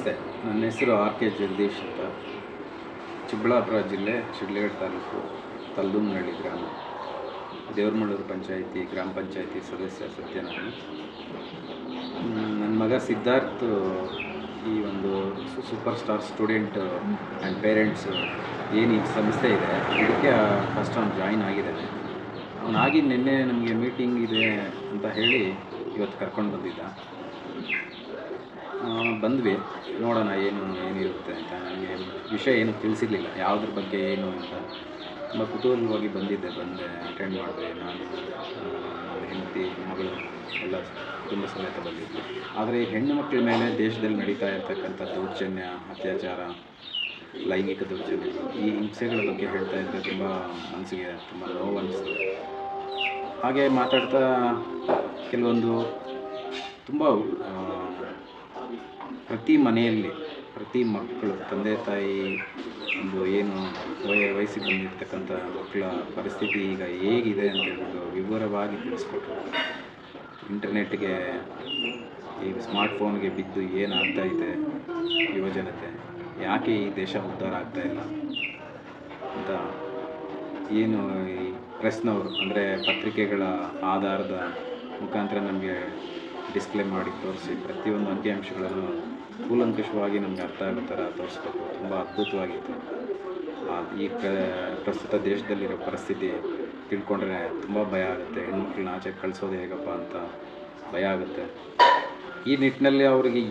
ನಮಸ್ತೆ, ನನ್ನ ಹೆಸರು ಆರ್.ಕೆ. ಜಗದೀಶ್ ಅಂತ. ಚಿಕ್ಕಬಳ್ಳಾಪುರ ಜಿಲ್ಲೆ ಶಿಡ್ಲಘಟ್ಟ ತಾಲೂಕು ತಲ್ದುಮ್ನಹಳ್ಳಿ ಗ್ರಾಮ, ದೇವರಮಳ್ಳೂರು ಪಂಚಾಯಿತಿ ಗ್ರಾಮ ಪಂಚಾಯಿತಿ ಸದಸ್ಯ ಸತ್ಯ. ನನ್ನ ಮಗ ಸಿದ್ಧಾರ್ಥ್ ಈ ಒಂದು super star student and parents ಏನು ಈ ಸಂಸ್ಥೆ ಇದೆ ಇದಕ್ಕೆ ಫಸ್ಟ್ ಅವ್ನು ಜಾಯಿನ್ ಆಗಿದ್ದಾನೆ. ಅವನಾಗಿ ನಿನ್ನೆ ನಮಗೆ ಮೀಟಿಂಗ್ ಇದೆ ಅಂತ ಹೇಳಿ ಇವತ್ತು ಕರ್ಕೊಂಡು ಬಂದಿದ್ದ. ಬಂದ್ವಿ, ನೋಡೋಣ ಏನಿರುತ್ತೆ ಅಂತ. ನನಗೆ ವಿಷಯ ಏನು ತಿಳಿಸಿರಲಿಲ್ಲ, ಯಾವುದ್ರ ಬಗ್ಗೆ ಏನು ಅಂತ. ತುಂಬ ಕುತೂಹಲವಾಗಿ ಬಂದೆ ಅಟೆಂಡ್ ಮಾಡಿದೆ. ನಾನು, ನನ್ನ ಹೆಂಡತಿ, ಮಗಳು ಎಲ್ಲ ಕುಟುಂಬ ಸಮೇತ ಬಂದಿದ್ವಿ. ಆದರೆ ಹೆಣ್ಣು ಮಕ್ಕಳ ಮೇಲೆ ದೇಶದಲ್ಲಿ ನಡೀತಾ ಇರ್ತಕ್ಕಂಥ ದೌರ್ಜನ್ಯ, ಅತ್ಯಾಚಾರ, ಲೈಂಗಿಕ ದೌರ್ಜನ್ಯ, ಈ ಹಿಂಸೆಗಳ ಬಗ್ಗೆ ಹೇಳ್ತಾ ಇದ್ದರೆ ತುಂಬ ಮನಸ್ಸಿಗೆ ತುಂಬ ನೋವು ಅನಿಸ್ತದೆ. ಹಾಗೆ ಮಾತಾಡ್ತಾ ಕೆಲವೊಂದು ತುಂಬ ಪ್ರತಿ ಮನೆಯಲ್ಲಿ ಪ್ರತಿ ಮಕ್ಕಳು ತಂದೆ ತಾಯಿ ಒಂದು ಏನು ವಯಸ್ಸಿಗೆ ಬಂದಿರತಕ್ಕಂಥ ಮಕ್ಕಳ ಪರಿಸ್ಥಿತಿ ಈಗ ಹೇಗಿದೆ ಅಂತ ಹೇಳ್ಬಿಟ್ಟು ವಿವರವಾಗಿ ತಿಳಿಸ್ಕೊಟ್ರು. ಇಂಟರ್ನೆಟ್ಗೆ, ಈ ಸ್ಮಾರ್ಟ್ಫೋನ್ಗೆ ಬಿದ್ದು ಏನಾಗ್ತಾ ಇದೆ ಯುವಜನತೆ, ಯಾಕೆ ಈ ದೇಶ ಉದ್ಧಾರ ಆಗ್ತಾಯಿಲ್ಲ ಅಂತ ಏನು ಈ ಪ್ರೆಸ್ನವರು ಅಂದರೆ ಪತ್ರಿಕೆಗಳ ಆಧಾರದ ಮುಖಾಂತರ ನಮಗೆ ಡಿಸ್ಪ್ಲೇ ಮಾಡಿ ತೋರಿಸಿ ಪ್ರತಿಯೊಂದು ಅಂಕಿಅಂಶಗಳನ್ನು ಕೂಲಂಕಷವಾಗಿ ನಮಗೆ ಅರ್ಥ ಆಗೋ ಥರ ತೋರಿಸ್ಬೇಕು. ತುಂಬ ಅದ್ಭುತವಾಗಿತ್ತು. ಈ ಪ್ರಸ್ತುತ ದೇಶದಲ್ಲಿರೋ ಪರಿಸ್ಥಿತಿ ತಿಳ್ಕೊಂಡ್ರೆ ತುಂಬ ಭಯ ಆಗುತ್ತೆ. ಹೆಣ್ಮಕ್ಳನ್ನ ಆಚೆ ಕಳಿಸೋದು ಹೇಗಪ್ಪ ಅಂತ ಭಯ ಆಗುತ್ತೆ. ಈ ನಿಟ್ಟಿನಲ್ಲಿ ಅವರಿಗೆ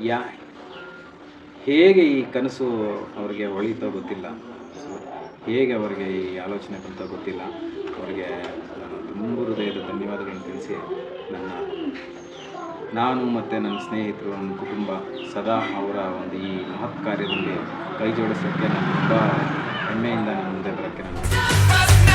ಹೇಗೆ ಈ ಕನಸು ಅವರಿಗೆ ಹೊಳಿತೋ ಗೊತ್ತಿಲ್ಲ, ಹೇಗೆ ಅವರಿಗೆ ಈ ಆಲೋಚನೆ ಬಂತೋ ಗೊತ್ತಿಲ್ಲ. ಅವರಿಗೆ ನಾನು ತುಂಬ ಹೃದಯದ ಧನ್ಯವಾದಗಳನ್ನು ತಿಳಿಸಿ, ನಾನು ಮತ್ತು ನನ್ನ ಸ್ನೇಹಿತರು, ನನ್ನ ಕುಟುಂಬ ಸದಾ ಅವರ ಒಂದು ಈ ಮಹತ್ ಕಾರ್ಯದಲ್ಲಿ ಕೈ ಜೋಡಿಸೋಕ್ಕೆ ನಾನು ತುಂಬ ಹೆಮ್ಮೆಯಿಂದ ನಾನು ಮುಂದೆ ಬರೋಕ್ಕೆ ನಾನು